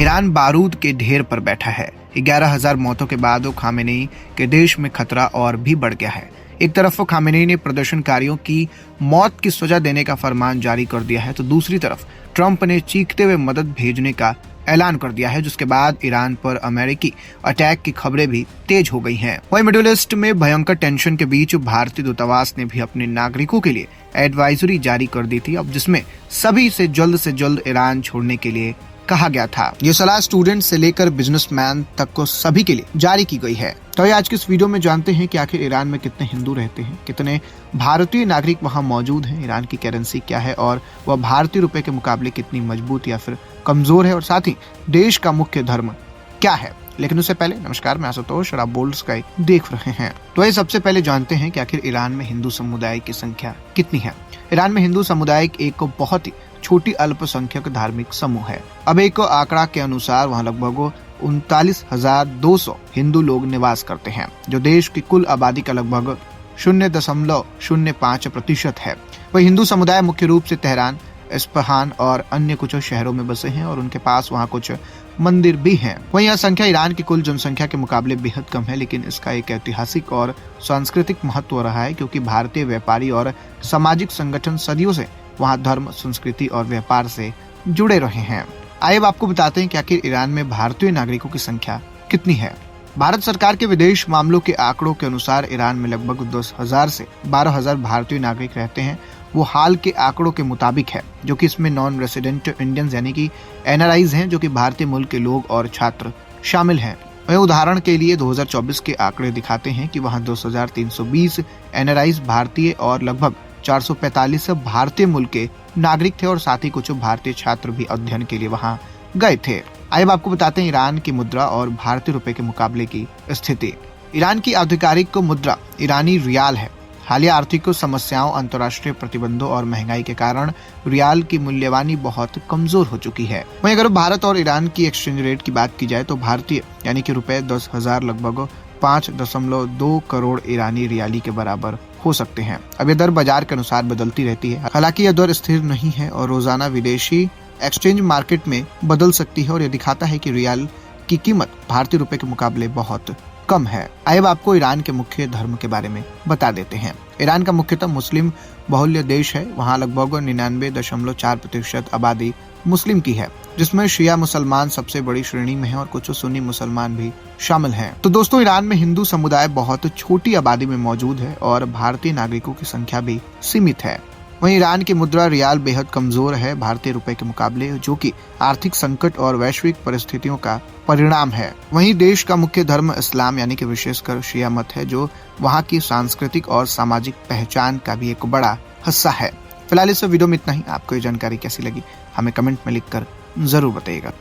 Iran बारूद के ढेर पर बैठा है। 11,000 मौतों के बाद खामेनेई के देश में खतरा और भी बढ़ गया है। एक तरफ खामेनेई ने प्रदर्शनकारियों की मौत की सजा देने का फरमान जारी कर दिया है, तो दूसरी तरफ ट्रंप ने चीखते हुए मदद भेजने का ऐलान कर दिया है, जिसके बाद ईरान पर अमेरिकी अटैक की खबरें भी तेज हो गई हैं। वहीं मिडिल ईस्ट में भयंकर टेंशन के बीच भारतीय दूतावास ने भी अपने नागरिकों के लिए एडवाइजरी जारी कर दी थी, अब जिसमें सभी से जल्द ईरान छोड़ने के लिए कहा गया था। ये सलाह स्टूडेंट से लेकर बिजनेसमैन तक को सभी के लिए जारी की गई है। तो आज की इस वीडियो में जानते हैं कि आखिर ईरान में कितने हिंदू रहते हैं, कितने भारतीय नागरिक वहां मौजूद हैं, ईरान की करेंसी क्या है और वह भारतीय रुपए के मुकाबले कितनी मजबूत या फिर कमजोर है, और साथ ही देश का मुख्य धर्म क्या है। लेकिन उससे पहले नमस्कार, मैं आशुतोष और आप बोल्ड स्काई देख रहे हैं। तो ये सबसे पहले जानते हैं कि आखिर ईरान में हिंदू समुदाय की संख्या कितनी है। ईरान में हिंदू समुदाय एक बहुत ही छोटी अल्पसंख्यक धार्मिक समूह है। अब एक आंकड़ा के अनुसार वहाँ लगभग 39,200 हिंदू लोग निवास करते हैं, जो देश की कुल आबादी का लगभग 0.05% है। वह हिंदू समुदाय मुख्य रूप से तेहरान, इस्फहान और अन्य कुछ शहरों में बसे हैं और उनके पास वहाँ कुछ मंदिर भी हैं। वहीं यह संख्या ईरान की कुल जनसंख्या के मुकाबले बेहद कम है, लेकिन इसका एक ऐतिहासिक और सांस्कृतिक महत्व रहा है, क्योंकि भारतीय व्यापारी और सामाजिक संगठन सदियों से वहाँ धर्म, संस्कृति और व्यापार से जुड़े रहे हैं। आइए अब आपको बताते हैं कि आखिर ईरान में भारतीय नागरिकों की संख्या कितनी है। भारत सरकार के विदेश मामलों के आंकड़ों के अनुसार ईरान में लगभग 10,000 से 12,000 भारतीय नागरिक रहते हैं। वो हाल के आंकड़ों के मुताबिक है, जो कि इसमें नॉन रेसिडेंट इंडियंस यानी कि एनआरआईज हैं, जो कि भारतीय मूल के लोग और छात्र शामिल हैं। वहीं उदाहरण के लिए 2024 के आंकड़े दिखाते हैं कि वहाँ 10,320 एनआरआईज भारतीय और लगभग 445 भारतीय मूल के नागरिक थे, और साथ ही कुछ भारतीय छात्र भी अध्ययन के लिए वहां गए थे। आइए आपको बताते हैं ईरान की मुद्रा और भारतीय रुपए के मुकाबले की स्थिति। ईरान की आधिकारिक मुद्रा ईरानी रियाल है। हालिया आर्थिक समस्याओं, अंतर्राष्ट्रीय प्रतिबंधों और महंगाई के कारण रियाल की मूल्यवानी बहुत कमजोर हो चुकी है। वहीं अगर भारत और ईरान की एक्सचेंज रेट की बात की जाए तो भारतीय यानी कि रुपए 10,000 लगभग 5.2 करोड़ ईरानी रियाली के बराबर हो सकते हैं। अब यह दर बाजार के अनुसार बदलती रहती है। हालांकि यह दर स्थिर नहीं है और रोजाना विदेशी एक्सचेंज मार्केट में बदल सकती है, और यह दिखाता है कि रियाल की कीमत भारतीय रुपए के मुकाबले बहुत कम है। आइए अब आपको ईरान के मुख्य धर्म के बारे में बता देते हैं। ईरान का मुख्यतः मुस्लिम बहुल्य देश है। वहाँ लगभग 99.4% आबादी मुस्लिम की है, जिसमें शिया मुसलमान सबसे बड़ी श्रेणी में है और कुछ सुन्नी मुसलमान भी शामिल हैं। तो दोस्तों, ईरान में हिंदू समुदाय बहुत छोटी आबादी में मौजूद है और भारतीय नागरिकों की संख्या भी सीमित है। वहीं ईरान की मुद्रा रियाल बेहद कमजोर है भारतीय रुपए के मुकाबले, जो कि आर्थिक संकट और वैश्विक परिस्थितियों का परिणाम है। वहीं देश का मुख्य धर्म इस्लाम यानी कि विशेषकर शिया मत है, जो वहाँ की सांस्कृतिक और सामाजिक पहचान का भी एक बड़ा हिस्सा है। फिलहाल इस वीडियो में इतना ही। आपको ये जानकारी कैसी लगी हमें कमेंट में लिखकर जरूर बताइएगा।